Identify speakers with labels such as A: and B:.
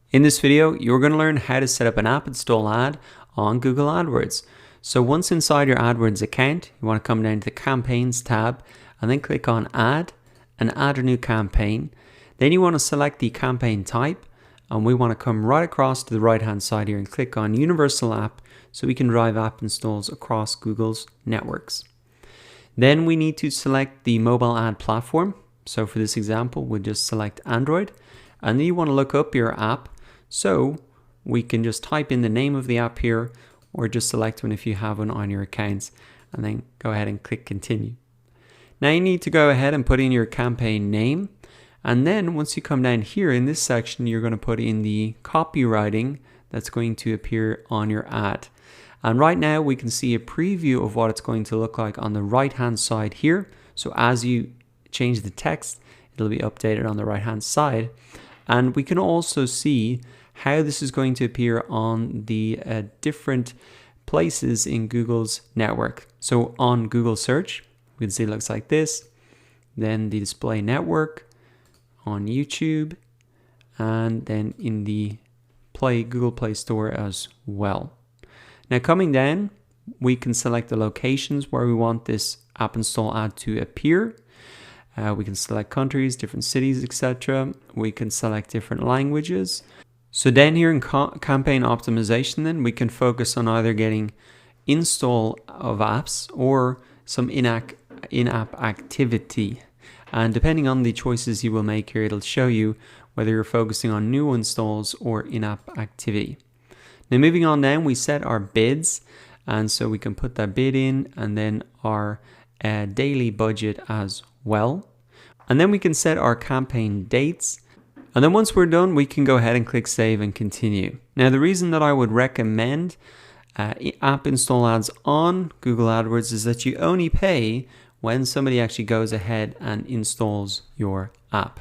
A: In this video, you're going to learn how to set up an app install ad on Google AdWords. So once inside your AdWords account, you want to come down to the Campaigns tab and then click on Add and add a new campaign. Then you want to select the campaign type, and we want to come right across to the right hand side here and click on Universal App so we can drive app installs across Google's networks. Then we need to select the mobile ad platform. So for this example, we'll just select Android, and then you want to look up your app. So we can just type in the name of the app here, or just select one if you have one on your accounts, and then go ahead and click continue. Now you need to go ahead and put in your campaign name, and then once you come down here in this section, you're going to put in the copywriting that's going to appear on your ad. And right now we can see a preview of what it's going to look like on the right hand side here. So as you change the text, it'll be updated on the right hand side. And we can also see how this is going to appear on the different places in Google's network. So on Google search, we can see it looks like this. Then the display network on YouTube, and then in the Google Play Store as well. Now coming down, we can select the locations where we want this app install ad to appear. We can select countries, different cities, etc. We can select different languages. So then here in campaign optimization, then we can focus on either getting install of apps or some in-app activity. And depending on the choices you will make here, it'll show you whether you're focusing on new installs or in-app activity. Now moving on down, we set our bids. And so we can put that bid in, and then our daily budget as well. And then we can set our campaign dates. And then once we're done, we can go ahead and click save and continue. Now the reason that I would recommend app install ads on Google AdWords is that you only pay when somebody actually goes ahead and installs your app.